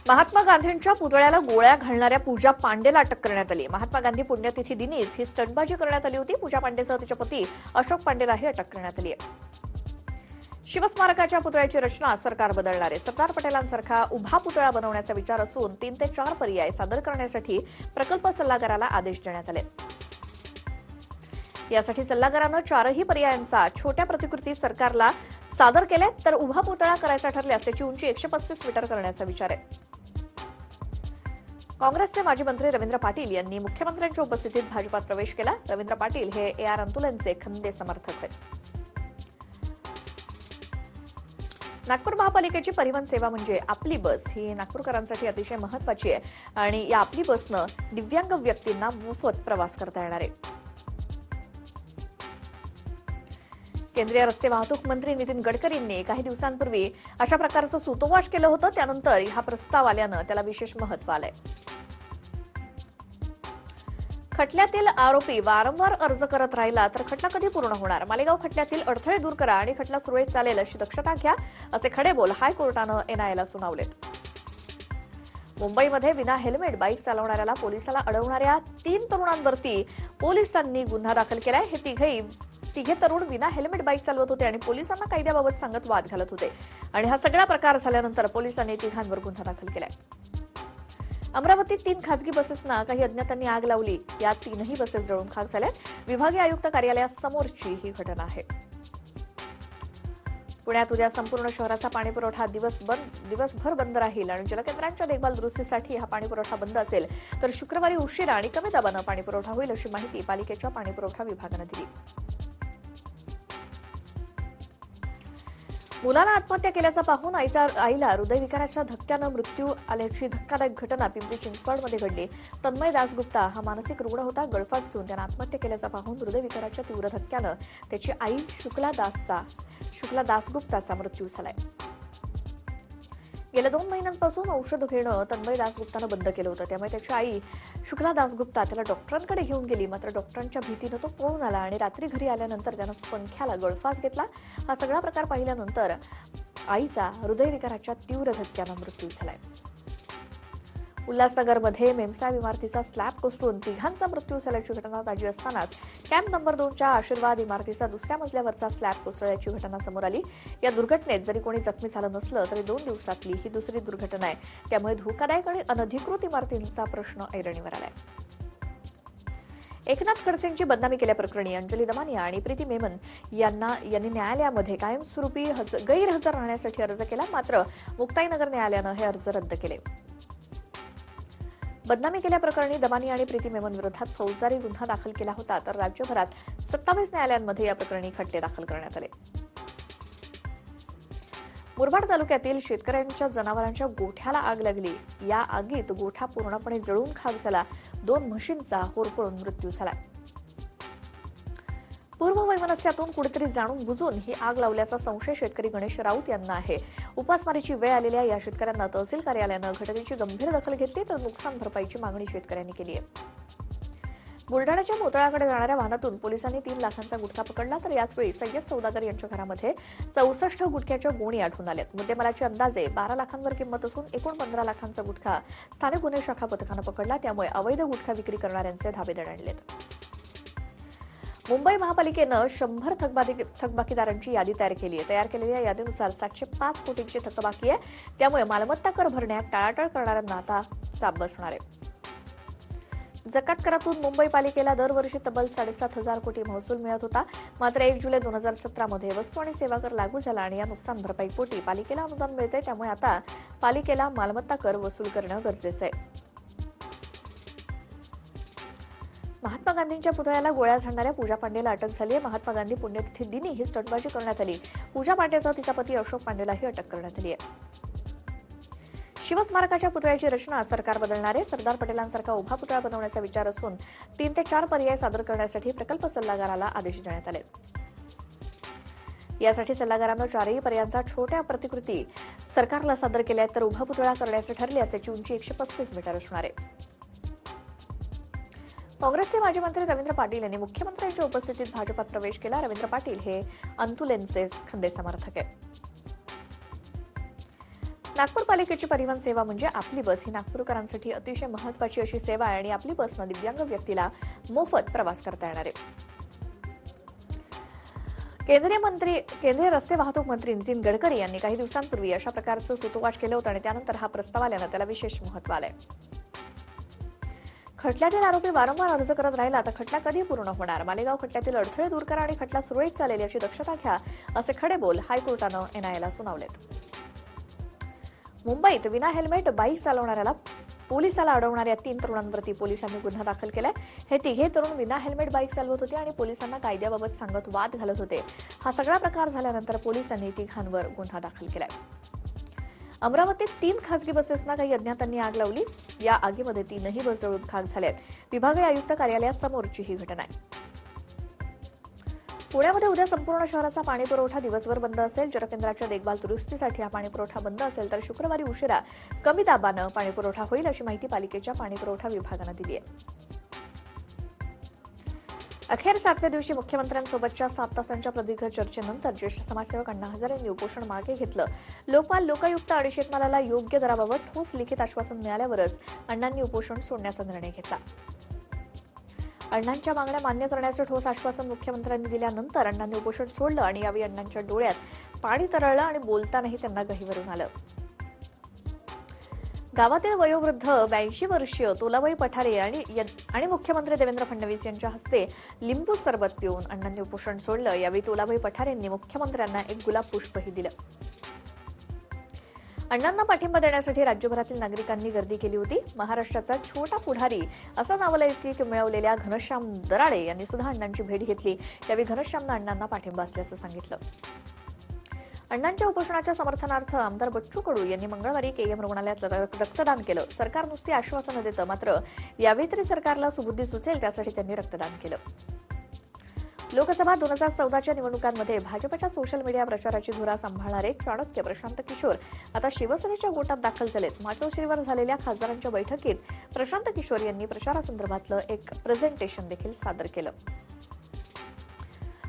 महात्मा गांधींच्या पुतळ्याला गोळ्या घालणाऱ्या पूजा पांडेला अटक करण्यात आली। महात्मा गांधी पुण्यतिथी दिनीच ही स्टंटबाजी करण्यात आली होती। पूजा पांडेसह तिच्या पती अशोक पांडेलाही अटक करण्यात आली आहे। शिवस्मारकाच्या पुतळ्याची रचना सरकार बदलणार आहे। सरदार पटेलांसारखा उभा पुतळा बनवण्याचा विचार असून 3 ते 4 पर्याय सादर करण्यासाठी प्रकल्प सल्लागाराला आदेश देण्यात आले। यासाठी सल्लागारानं 4ही पर्यायांचा छोट्या प्रतिकृती सरकारला सादर केले, तर उभा पुतळा करायचा ठरल्यास त्याची उंची 135 मीटर करण्याचा विचार आहे। काँग्रेसचे माजी मंत्री रवींद्र पाटील यांनी मुख्यमंत्र्यांच्या उपस्थितीत भाजपात प्रवेश केला। रवींद्र पाटील हे AR अंतुलेंचे खंदे समर्थक आहेत। नागपूर महापालिकेची परिवहन सेवा म्हणजे आपली बस ही नागपूरकरांसाठी अतिशय महत्त्वाची आहे आणि या आपली बसनं दिव्यांग व्यक्तींना मोफत प्रवास करता येणार आहे। केंद्रीय रस्ते वाहतूक मंत्री नितीन गडकरींनी काही दिवसांपूर्वी अशा प्रकारचं सूतोवाच केलं होतं। त्यानंतर हा प्रस्ताव आल्यानं त्याला विशेष महत्त्व आलंय। खटल्यातील आरोपी वारंवार अर्ज करत राहिला तर खटला कधी पूर्ण होणार? मालेगाव खटल्यातील अडथळे दूर करा आणि खटला सुरळीत चालेल अशी दक्षता घ्या, असे खडेबोल हायकोर्टानं NIAला सुनावलेत। मुंबईमध्ये विना हेल्मेट बाईक चालवणाऱ्याला पोलिसाला अडवणाऱ्या 3 तरुणांवरती पोलिसांनी गुन्हा दाखल केलाय। हे तिघे तरुण विना हेल्मेट बाईक चालवत होते आणि पोलिसांना कायद्याबाबत सांगत वाद घालत होते आणि हा सगळा प्रकार झाल्यानंतर पोलिसांनी तिघांवर गुन्हा दाखल केलाय। अमरावतीत 3 खासगी बसेसना काही अज्ञातांनी आग लावली। या 3ही बसेस जळून खाक झाल्या। विभागीय आयुक्त कार्यालयासमोरची ही घटना आहे। पुण्यात उद्या संपूर्ण शहराचा पाणीपुरवठा दिवसभर बंद राहील आणि जलकेंद्रांच्या देखभाल दुरुस्तीसाठी हा पाणीपुरवठा बंद असेल, तर शुक्रवारी उशिरा आणि कमी दाबानं पाणीपुरवठा होईल अशी माहिती पालिकेच्या पाणीपुरवठा विभागानं दिली। मुलाला आत्महत्या केल्याचा पाहून आईला हृदयविकाराच्या धक्क्यानं मृत्यू आल्याची धक्कादायक घटना पिंपरी चिंचवडमध्ये घडली। तन्मय दासगुप्ता हा मानसिक रुग्ण होता। गळफास घेऊन त्यानं आत्महत्या केल्याचा पाहून हृदयविकाराच्या तीव्र धक्क्यानं त्याची आई शुक्ला दासगुप्ताचा मृत्यू झालाय। गेल्या 2 महिन्यांपासून औषध घेणं तन्मय दासगुप्तानं बंद केलं होतं। त्यामुळे त्याची आई शुक्ला दासगुप्ता त्याला डॉक्टरांकडे घेऊन गेली, मात्र डॉक्टरांच्या भीतीनं तो पळून आला आणि रात्री घरी आल्यानंतर त्यानं पंख्याला गळफास घेतला। हा सगळा प्रकार पाहिल्यानंतर आईचा हृदयविकाराच्या तीव्र धक्क्यानं मृत्यू झालाय। उल्हासनगरमध्ये मेमसाहेब इमारतीचा स्लॅब कोसळून तिघांचा मृत्यू झाल्याची घटना ताजी असतानाच कॅम्प नंबर 2च्या आशीर्वाद इमारतीचा 2ऱ्या मजल्यावरचा स्लॅब कोसळल्याची घटना समोर आली। या दुर्घटनेत जरी कोणी जखमी झालं नसलं तरी 2 दिवसातली ही दुसरी दुर्घटना आहे। त्यामुळे धोकादायक आणि अनधिकृत इमारतींचा प्रश्न ऐरणीवर आलाय। एकनाथ खडसेंची बदनामी केल्याप्रकरणी अंजली दमानिया आणि प्रीती मेमन यांनी न्यायालयामध्ये कायमस्वरूपी गैरहजर राहण्यासाठी अर्ज केला, मात्र मुक्ताईनगर न्यायालयानं हे अर्ज रद्द केले। बदनामी केल्याप्रकरणी दमानिया आणि प्रीती मेमन विरोधात फौजदारी गुन्हा दाखल केला होता, तर राज्यभरात 27 न्यायालयांमध्ये या प्रकरणी खटले दाखल करण्यात आले। मुरबाड तालुक्यातील शेतकऱ्यांच्या जनावरांच्या गोठ्याला आग लागली। या आगीत गोठा पूर्णपणे जळून खाक झाला। 2 म्हशींचा होरपळून मृत्यू झाला। पूर्ववैमनस्यातून कुठेतरी जाणून बुजून ही आग लावल्याचा संशय शेतकरी गणेश राऊत यांना आहे। उपासमारीची वेळ आलेल्या या शेतकऱ्यांना तहसील कार्यालयानं घटनेची गंभीर दखल घेतली, तर नुकसान भरपाईची मागणी शेतकऱ्यांनी केली आहे। बुलढाण्याच्या मोताळाकडे जाणाऱ्या वाहनातून पोलिसांनी 3 लाखांचा गुटखा पकडला, तर याचवेळी सय्यद सौदागर यांच्या घरामध्ये 64 गुटख्याच्या गोणी आढळून आल्यात। मुद्देमालाची अंदाजे 12 लाखांवर किंमत असून एकूण 15 लाखांचा गुटखा स्थानिक गुन्हे शाखा पथकानं पकडला। त्यामुळे अवैध गुटखा विक्री करणाऱ्यांचे धाबे देण्यात आलेत। मुंबई महापालिकेनं 100 थकबाकीदारांची यादी तयार केली आहे। तयार केलेल्या यादीनुसार 705 कोटींची थकबाकी आहे। त्यामुळे मालमत्ता कर भरण्यात टाळाटाळ करणाऱ्यांना आता चाप बसणार आहे। जकात करातून मुंबई पालिकेला दरवर्षी तब्बल 7,500 कोटी महसूल मिळत होता, मात्र 1 जुलै 2017 मध्ये वस्तू आणि सेवा कर लागू झाला आणि या नुकसान भरपाई पोटी पालिकेला अनुदान मिळते। त्यामुळे आता पालिकेला मालमत्ता कर वसूल करणं गरजेचं आहे। महात्मा गांधींच्या पुतळ्याला गोळ्या झाडणाऱ्या पूजा पांडेला अटक झाली आहे। महात्मा गांधी पुण्यतिथी दिनी ही स्टंटबाजी करण्यात आली। पूजा पांडेसह तिचा पती अशोक पांडेलाही अटक करण्यात आली आहे। शिवस्मारकाच्या पुतळ्याची रचना सरकार बदलणार आहे। सरदार पटेलांसारखा उभा पुतळा बनवण्याचा विचार असून 3 ते 4 पर्याय सादर करण्यासाठी प्रकल्प सल्लागाराला आदेश देण्यात आले। यासाठी सल्लागारानं 4ही पर्यायांचा छोट्या प्रतिकृती सरकारला सादर केल्या, तर उभा पुतळा करण्याचे ठरले असाची उंची 135 मीटर असणार आहे। काँग्रेसचे माजी मंत्री रवींद्र पाटील यांनी मुख्यमंत्र्यांच्या उपस्थितीत भाजपात प्रवेश केला। रवींद्र पाटील हे अंतुलेंचे खंदे समर्थक आहेत। नागपूर पालिकेची परिवहन सेवा म्हणजे आपली बस ही नागपूरकरांसाठी अतिशय महत्त्वाची अशी सेवा आहे आणि आपली बसनं दिव्यांग व्यक्तीला मोफत प्रवास करता येणार आहे. केंद्रीय रस्ते वाहतूक मंत्री नितीन गडकरी यांनी काही दिवसांपूर्वी अशा प्रकारचं सूतोवाच केलं होतं आणि त्यानंतर हा प्रस्ताव आल्यानं त्याला विशेष महत्त्व आलंय. खटल्यातील आरोपी वारंवार अर्ज करत राहिला तर खटला कधी पूर्ण होणार? मालेगाव खटल्यातील अडथळे दूर करा आणि खटला सुरळीत चालेल याची दक्षता घ्या, असे खडेबोल हायकोर्टानं एनआयएला सुनावलेत. मुंबईत विना हेल्मेट बाईक चालवणाऱ्याला पोलिसाला अडवणाऱ्या 3 तरुणांवरती पोलिसांनी गुन्हा दाखल केलाय. हे तिघे तरुण विना हेल्मेट बाईक चालवत होते आणि पोलिसांना कायद्याबाबत सांगत वाद घालत होते. हा सगळा प्रकार झाल्यानंतर पोलिसांनी तिघांवर गुन्हा दाखल केलाय. अमरावतीत 3 खासगी बसेसना काही अज्ञातांनी आग लावली. या आगीमध्ये 3ही बस जळून खाक झाल्यात. विभागीय आयुक्त कार्यालयासमोरची ही घटना आहे. पुण्यामध्ये उद्या संपूर्ण शहराचा पाणीपुरवठा दिवसभर बंद असेल. जलकेंद्राच्या देखभाल दुरुस्तीसाठी हा पाणीपुरवठा बंद असेल तर शुक्रवारी उशिरा कमी दाबानं पाणीपुरवठा होईल, अशी माहिती पालिकेच्या पाणीपुरवठा विभागानं दिली आहे. अखेर 7व्या दिवशी मुख्यमंत्र्यांसोबतच्या 7 तासांच्या प्रदीर्घ चर्चेनंतर ज्येष्ठ समाजसेवक अण्णा हजारे यांनी उपोषण मागे घेतलं. लोकपाल लोकायुक्त आणि शेतमालाला योग्य दराबाबत ठोस लिखित आश्वासन मिळाल्यावरच अण्णांनी उपोषण सोडण्याचा निर्णय घेतला. अण्णांच्या मागण्या मान्य करण्याचं ठोस आश्वासन मुख्यमंत्र्यांनी दिल्यानंतर अण्णांनी उपोषण सोडलं आणि यावेळी अण्णांच्या डोळ्यात पाणी तरळलं आणि बोलतानाही त्यांना गहिवरून आलं. गावातील वयोवृद्ध 82 वर्षीय तोलाबाई पठारे आणि मुख्यमंत्री देवेंद्र फडणवीस यांच्या हस्ते लिंबू सरबत पिऊन अण्णांनी उपोषण सोडलं. यावेळी तोलाबाई पठारेंनी मुख्यमंत्र्यांना एक गुलाब पुष्पही दिलं. अण्णांना पाठिंबा देण्यासाठी राज्यभरातील नागरिकांनी गर्दी केली होती. महाराष्ट्राचा छोटा पुढारी असं नावलौकिक मिळवलेल्या घनश्याम दराडे यांनी सुद्धा अण्णांची भेट घेतली. यावेळी घनश्यामनं अण्णांना पाठिंबा असल्याचं सांगितलं. अण्णांच्या उपोषणाच्या समर्थनार्थ आमदार बच्चू कडू यांनी मंगळवारी केएम रुग्णालयात रक्तदान केलं. सरकार नुसती आश्वासनं देतं, मात्र यावेळी तरी सरकारला सुबुद्धी सुचेल त्यासाठी त्यांनी रक्तदान केलं. लोकसभा 2014च्या निवडणुकांमध्ये भाजपच्या सोशल मीडिया प्रचाराची धुरा सांभाळणारे चाणक्य प्रशांत किशोर आता शिवसेनेच्या गोटात दाखल झालेत. मातोश्रीवर झालेल्या खासदारांच्या बैठकीत प्रशांत किशोर यांनी प्रचारासंदर्भातलं एक प्रेझेंटेशन देखील सादर केलं.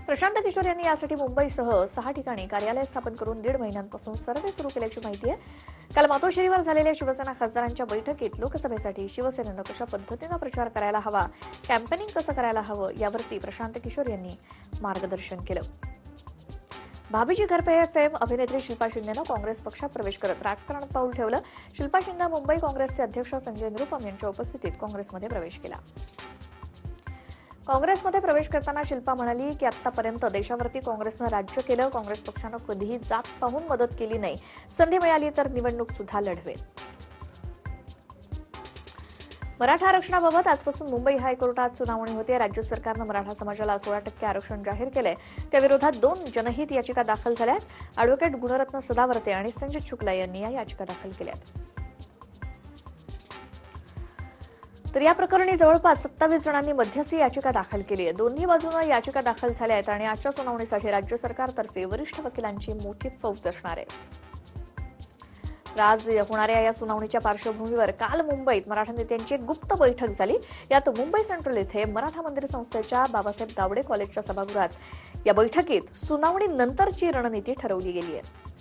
प्रशांत किशोर यांनी यासाठी मुंबईसह 6 ठिकाणी कार्यालय स्थापन करून 1.5 महिन्यांपासून सर्व्हे सुरू केल्याची माहिती आहे. काल मातोश्रीवर झालेल्या शिवसेना खासदारांच्या बैठकीत लोकसभेसाठी शिवसेनेनं कशा पद्धतीनं प्रचार करायला हवा, कॅम्पेनिंग कसं करायला हवं यावरती प्रशांत किशोर यांनी मार्गदर्शन केलं. भाभीजी घर पे फेम अभिनेत्री शिल्पा शिंदेनं काँग्रेस पक्षात प्रवेश करत राजकारणात पाऊल ठेवलं. शिल्पा शिंदे मुंबई काँग्रेसचे अध्यक्ष संजय निरुपम यांच्या उपस्थितीत काँग्रेसमध्ये प्रवेश केला. काँग्रेसमध्ये प्रवेश करताना शिल्पा म्हणाली की आतापर्यंत देशावरती काँग्रेसनं राज्य केलं. काँग्रेस पक्षानं कधीही जात पाहून मदत केली नाही. संधी मिळाली तर निवडणूक सुद्धा लढवेल. मराठा आरक्षणाबाबत आजपासून मुंबई हायकोर्टात सुनावणी होते. राज्य सरकारनं मराठा समाजाला 16% आरक्षण जाहीर केलंय. त्याविरोधात 2 जनहित याचिका दाखल झाल्या. अॅडव्होकेट गुणरत्न सदावर्ते आणि संजित शुक्ला यांनी या याचिका दाखल केल्यात. तर या प्रकरणी जवळपास 27 जणांनी मध्यस्थी याचिका दाखल केली आहे. दोन्ही बाजूने याचिका दाखल झाल्या आहेत आणि आजच्या सुनावणीसाठी राज्य सरकारतर्फे वरिष्ठ वकिलांची मोठी फौज असणार आहे. आज होणाऱ्या या सुनावणीच्या पार्श्वभूमीवर काल मुंबईत मराठा नेत्यांची एक गुप्त बैठक झाली. यात मुंबई सेंट्रल येथे मराठा मंदिर संस्थेच्या बाबासाहेब गावडे कॉलेजच्या सभागृहात या बैठकीत सुनावणीनंतरची रणनीती ठरवली गेली आहे.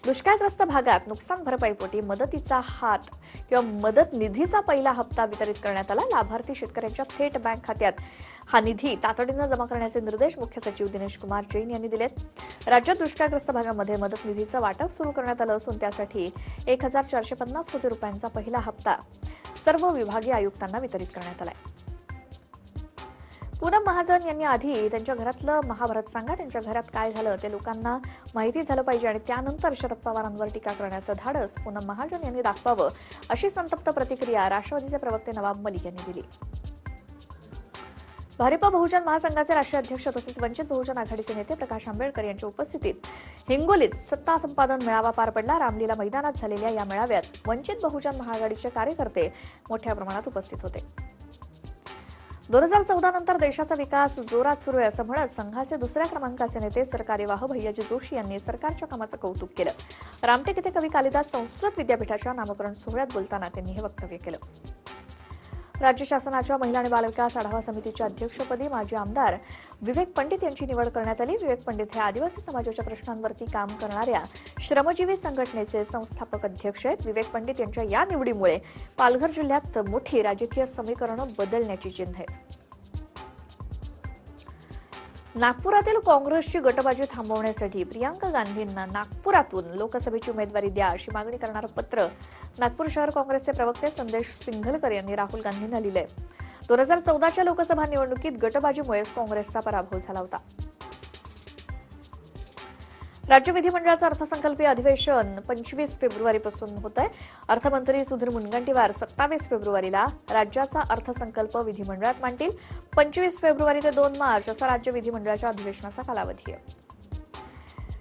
दुष्काळग्रस्त भागात नुकसान भरपाईपोटी मदतीचा हात किंवा मदत निधीचा पहिला हप्ता वितरित करण्यात आला. लाभार्थी शेतकऱ्यांच्या थेट बँक खात्यात हा निधी तातडीनं जमा करण्याचे निर्देश मुख्य सचिव दिनेश कुमार जैन यांनी दिलेत. राज्यात दुष्काळग्रस्त भागामध्ये मदत निधीचं वाटप सुरू करण्यात आलं असून त्यासाठी 1450 कोटी रुपयांचा पहिला हप्ता सर्व विभागीय आयुक्तांना वितरित करण्यात आलाय. पूनम महाजन यांनी आधी त्यांच्या घरातलं महाभारत सांगा. त्यांच्या घरात काय झालं ते लोकांना माहिती झालं पाहिजे आणि त्यानंतर शरद पवारांवर टीका करण्याचं धाडस पूनम महाजन यांनी दाखवावं, अशी संतप्त प्रतिक्रिया राष्ट्रवादीचे प्रवक्ते नवाब मलिक यांनी दिली. भारिप बहुजन महासंघाचे राष्ट्रीय अध्यक्ष तसेच वंचित बहुजन आघाडीचे नेते प्रकाश आंबेडकर यांच्या उपस्थितीत हिंगोलीत सत्ता संपादन मेळावा पार पडला. रामलीला मैदानात झालेल्या या मेळाव्यात वंचित बहुजन महाआघाडीचे कार्यकर्ते मोठ्या प्रमाणात उपस्थित होते. 2014 नंतर देशाचा विकास जोरात सुरू आहे असं म्हणत संघाचे दुसऱ्या क्रमांकाचे नेते सरकार्यवाह भैयाजी जोशी यांनी सरकारच्या कामाचं कौतुक केलं. रामटेक येथे कवी कालिदास संस्कृत विद्यापीठाच्या नामकरण सोहळ्यात बोलताना त्यांनी हे वक्तव्य केलं. राज्य शासनाच्या महिला आणि बालविकास आढावा समितीच्या अध्यक्षपदी माजी आमदार विवेक पंडित यांची निवड करण्यात आली. विवेक पंडित हे आदिवासी समाजाच्या प्रश्नांवरती काम करणाऱ्या श्रमजीवी संघटनेचे संस्थापक अध्यक्ष आहेत. विवेक पंडित यांच्या या निवडीमुळे पालघर जिल्ह्यात मोठी राजकीय समीकरणं बदलण्याची चिन्ह आहेत. नागपुरातील काँग्रेसची गटबाजी थांबवण्यासाठी प्रियांका गांधींना नागपुरातून लोकसभेची उमेदवारी द्या अशी मागणी करणारं पत्र नागपूर शहर काँग्रेसचे प्रवक्ते संदेश सिंघलकर यांनी राहुल गांधींना लिहिलंय. 2014च्या लोकसभा निवडणुकीत गटबाजीमुळेच काँग्रेसचा पराभव झाला होता. राज्य विधिमंडळाचं अर्थसंकल्पीय अधिवेशन 25 फेब्रुवारीपासून होत आहे. अर्थमंत्री सुधीर मुनगंटीवार 27 फेब्रुवारीला राज्याचा अर्थसंकल्प विधिमंडळात मांडतील. 25 फेब्रुवारी ते 2 मार्च असा राज्य विधिमंडळाच्या अधिवेशनाचा कालावधी आहे.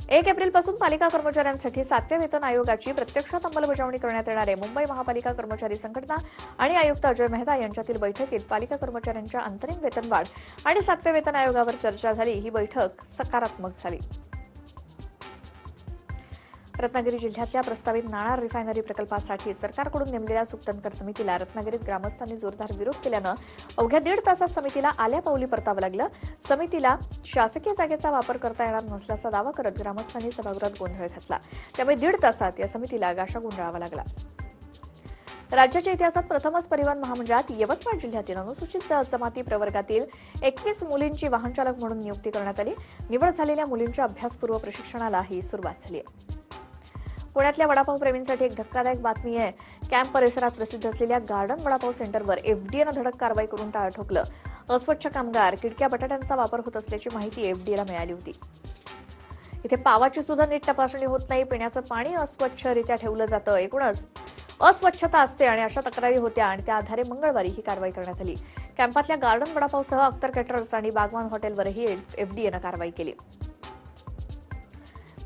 1 एप्रिलपासून पालिका कर्मचाऱ्यांसाठी 7व्या वेतन आयोगाची प्रत्यक्षात अंमलबजावणी करण्यात येणार आहे. मुंबई महापालिका कर्मचारी संघटना आणि आयुक्त अजय मेहता यांच्यातील बैठकीत पालिका कर्मचाऱ्यांच्या अंतरिम वेतनवाढ आणि 7व्या वेतन आयोगावर चर्चा झाली. ही बैठक सकारात्मक झाली. रत्नागिरी जिल्ह्यातल्या प्रस्तावित नाणार रिफायनरी प्रकल्पासाठी सरकारकडून नेमलेल्या सुप्तनकर समितीला रत्नागिरीत ग्रामस्थांनी जोरदार विरोध केल्यानं अवघ्या 1.5 तासात समितीला आल्यापावली परतावं लागलं. समितीला शासकीय जागेचा वापर करता येणार नसल्याचा दावा करत ग्रामस्थांनी सभागृहात गोंधळ घातला. त्यामुळे 1.5 तासात या समितीला गाशा गुंडाळावा लागला. राज्याच्या इतिहासात प्रथमच परिवहन महामंडळात यवतमाळ जिल्ह्यातील अनुसूचित जमाती प्रवर्गातील 21 मुलींची वाहनचालक म्हणून नियुक्ती करण्यात आली. निवड झालेल्या मुलींच्या अभ्यासपूर्व प्रशिक्षणाला ही सुरुवात झाली आहे. पुण्यातल्या वडापाव प्रेमींसाठी एक धक्कादायक बातमी आहे. कॅम्प परिसरात प्रसिद्ध असलेल्या गार्डन वडापाव सेंटरवर एफडीएनं धडक कारवाई करून टाळं ठोकलं. अस्वच्छ कामगार, किडक्या बटाट्यांचा वापर होत असल्याची माहिती एफडीएला मिळाली होती. इथे पावाची सुद्धा नीट तपासणी होत नाही. पिण्याचं पाणी अस्वच्छरित्या ठेवलं जातं. एकूणच अस्वच्छता असते आणि अशा तक्रारी होत्या आणि त्या आधारे मंगळवारी ही कारवाई करण्यात आली. कॅम्पातल्या गार्डन वडापावसह अख्तर कॅटरर्स आणि बागवान हॉटेलवरही एफडीएनं कारवाई केली.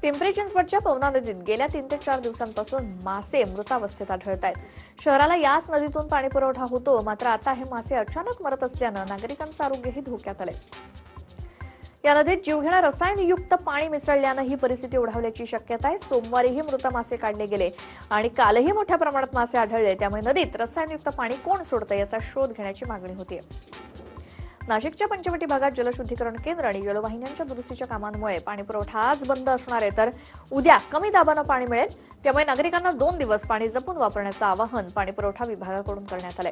पिंपरी चिंचवडच्या पवना नदीत गेल्या 3 ते 4 दिवसांपासून मासे मृतावस्थेत आढळत आहेत. शहराला याच नदीतून पाणी पुरवठा होतो, मात्र आता हे मासे अचानक मरत असल्यानं नागरिकांचं आरोग्यही धोक्यात आलंय. या नदीत जीवघेणा रसायनयुक्त पाणी मिसळल्यानं ही परिस्थिती ओढावल्याची शक्यता आहे. सोमवारीही मृत मासे काढले गेले आणि कालही मोठ्या प्रमाणात मासे आढळले. त्यामुळे नदीत रसायनयुक्त पाणी कोण सोडतं याचा शोध घेण्याची मागणी होती. नाशिकच्या पंचवटी भागात जलशुद्धीकरण केंद्र आणि जलवाहिन्यांच्या दुरुस्तीच्या कामांमुळे पाणीपुरवठा आज बंद असणार आहे, तर उद्या कमी दाबानं पाणी मिळेल. त्यामुळे नागरिकांना 2 दिवस पाणी जपून वापरण्याचं आवाहन पाणीपुरवठा विभागाकडून करण्यात आलंय.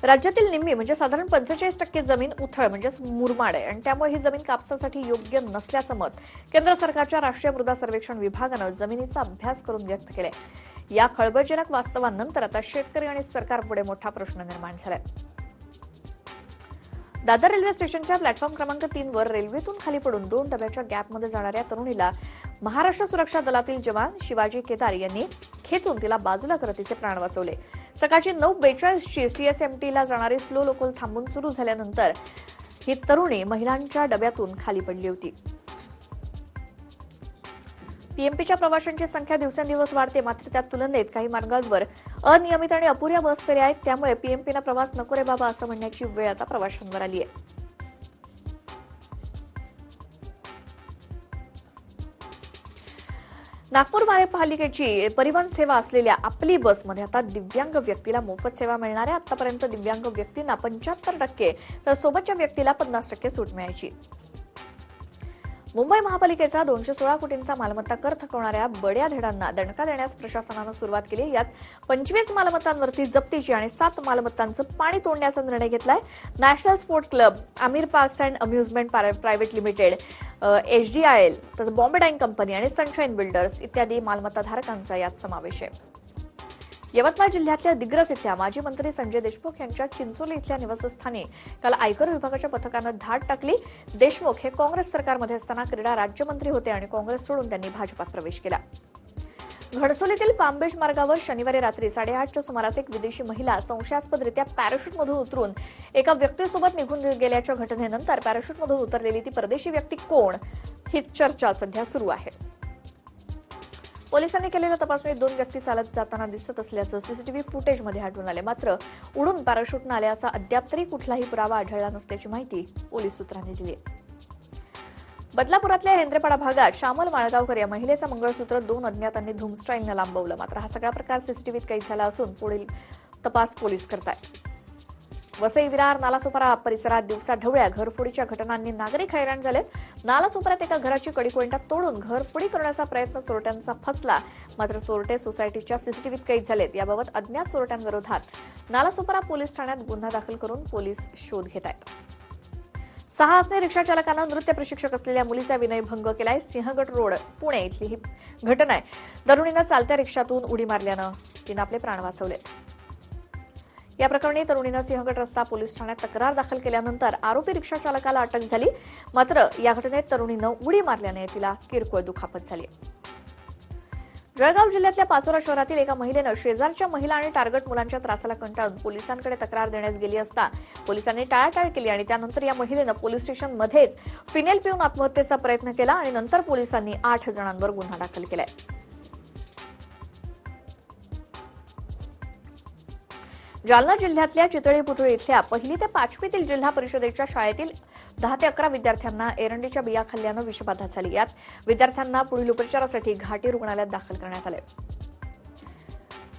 राज्यातील निम्मी म्हणजे साधारण 45% जमीन उथळ म्हणजेच मुरमाड आहे आणि त्यामुळे ही जमीन कापसासाठी योग्य नसल्याचं मत केंद्र सरकारच्या राष्ट्रीय मृदा सर्वेक्षण विभागानं जमिनीचा अभ्यास करून व्यक्त केलंय. या खळबळजनक वास्तवानंतर आता शेतकरी आणि सरकारपुढे मोठा प्रश्न निर्माण झालाय. दादर रेल्वे स्टेशनच्या प्लॅटफॉर्म क्रमांक 3 वर रेल्वेतून खाली पडून 2 डब्याच्या गॅपमध्ये जाणाऱ्या तरुणीला महाराष्ट्र सुरक्षा दलातील जवान शिवाजी केदार यांनी खेचून तिला बाजूला करत तिचे प्राण वाचवले. सकाळची 9:42ची सीएसएमटीला जाणारी स्लो लोकल थांबून सुरू झाल्यानंतर ही तरुणी महिलांच्या डब्यातून खाली पडली होती. पीएमपीच्या प्रवाशांची संख्या दिवसेंदिवस वाढते, मात्र त्या तुलनेत काही मार्गांवर अनियमित आणि अपुऱ्या बस फेऱ्या आहेत. त्यामुळे पीएमपीनं प्रवास नको रे बाबा असं म्हणण्याची वेळ आता प्रवाशांवर आली आहे. नागपूर महापालिकेची परिवहन सेवा असलेल्या आपली बसमध्ये आता दिव्यांग व्यक्तीला मोफत सेवा मिळणार आहे. आतापर्यंत दिव्यांग व्यक्तींना 75% तर सोबतच्या व्यक्तीला 50% सूट मिळायची. मुंबई महापालिकेचा 216 कोटींचा मालमत्ता कर थकवणाऱ्या बड्या धेडांना दणका देण्यास प्रशासनानं सुरुवात केली. यात 25 मालमत्तांवरती जप्तीची आणि 7 मालमत्तांचं पाणी तोडण्याचा निर्णय घेतलाय. National sport club, Aamir parks and amusement private limited, HDIL, तसंच बॉम्बे डाईंग कंपनी आणि सनशाईन बिल्डर्स इत्यादी मालमत्ताधारकांचा यात समावेश आहे. यवतमाळ जिल्ह्यातल्या दिग्रस इथल्या माजी मंत्री संजय देशमुख यांच्या चिंचोली इथल्या निवासस्थानी काल आयकर विभागाच्या पथकानं धाड टाकली. देशमुख हे काँग्रेस सरकारमध्ये असताना क्रीडा राज्यमंत्री होते आणि काँग्रेस सोडून त्यांनी भाजपात प्रवेश केला. घणसोलीतील पामबेज मार्गावर शनिवारी रात्री 8:30च्या सुमारास एक विदेशी महिला संशयास्पदरित्या पॅराशूटमधून उतरून एका व्यक्तीसोबत निघून गेल्याच्या घटनेनंतर पॅराशूटमधून उतरलेली ती परदेशी व्यक्ती कोण, ही चर्चा सध्या सुरू आहे. पोलिसांनी केलेल्या तपासणीत 2 व्यक्ती चालत जाताना दिसत असल्याचं सीसीटीव्ही फुटेजमध्ये आढळून आले. मात्र उडून पॅराशूटनं आल्याचा अद्याप तरी कुठलाही पुरावा आढळला नसल्याची माहिती पोलीस सूत्रांनी दिली. बदलापुरातल्या हेंद्रेपाडा भागात श्यामल माळगावकर या महिलेचं मंगळसूत्र 2 अज्ञातांनी धूमस्टाईलनं लांबवलं. मात्र हा सगळा प्रकार सीसीटीव्हीत कैद झाला असून पुढील तपास पोलीस करतायत. वसई विरार नालासोपारा परिसरात दिवसा ढवळ्या घरफोडीच्या घटनांनी नागरिक हैराण झाले. नालासोपाऱ्यात एका घराची कडी तोडून घरफोडी करण्याचा प्रयत्न चोरट्यांचा फसला. मात्र चोरटे सोसायटीच्या सीसीटीव्हीत कैद झालेत. याबाबत अज्ञात चोरट्यांविरोधात नालासोपारा पोलीस ठाण्यात गुन्हा दाखल करून पोलीस शोध घेत आहेत. 6 असणे रिक्षा चालकानं नृत्य प्रशिक्षक असलेल्या मुलीचा विनयभंग केलाय. सिंहगड रोड पुणे इथली ही घटना आहे. तरुणीनं चालत्या रिक्षातून उडी मारल्यानं तिनं आपले प्राण वाचवले. या प्रकरणी तरुणीनं सिंहगड रस्ता पोलीस ठाण्यात तक्रार दाखल केल्यानंतर आरोपी रिक्षा चालकाला अटक झाली. मात्र या घटनेत तरुणीनं उडी मारल्याने तिला किरकोळ दुखापत झाली. जळगाव जिल्ह्यातल्या पाचोरा शहरातील एका महिलेनं शेजारच्या महिला आणि टार्गेट मुलांच्या त्रासाला कंटाळून पोलिसांकडे तक्रार देण्यास गेली असता पोलिसांनी टाळाटाळ केली आणि त्यानंतर या महिलेनं पोलीस स्टेशनमध्येच फिनेल पिऊन आत्महत्येचा प्रयत्न केला आणि नंतर पोलिसांनी 8 जणांवर गुन्हा दाखल केलाय. जालना जिल्ह्यातल्या चितळी पुतळी इथल्या 1ली ते 5वीतील जिल्हा परिषदेच्या शाळेतील 10 ते 11 विद्यार्थ्यांना एरंडीच्या बिया खाल्ल्यानं विषबाधा झाली. यात विद्यार्थ्यांना पुढील उपचारासाठी घाटी रुग्णालयात दाखल करण्यात आले.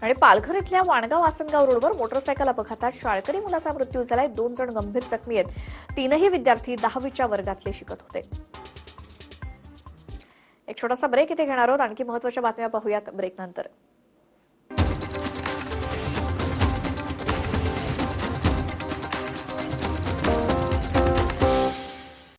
आणि पालघर इथल्या वाणगाव आसनगाव रोडवर मोटरसायकल अपघातात शाळकरी मुलाचा मृत्यू झालाय. 2 जण गंभीर जखमी आहेत. 3ही विद्यार्थी 10वीच्या वर्गातले शिकत होते. एक छोटासा ब्रेक इथे घेणार आहोत. आणखी महत्त्वाच्या बातम्या पाहूयात ब्रेकनंतर.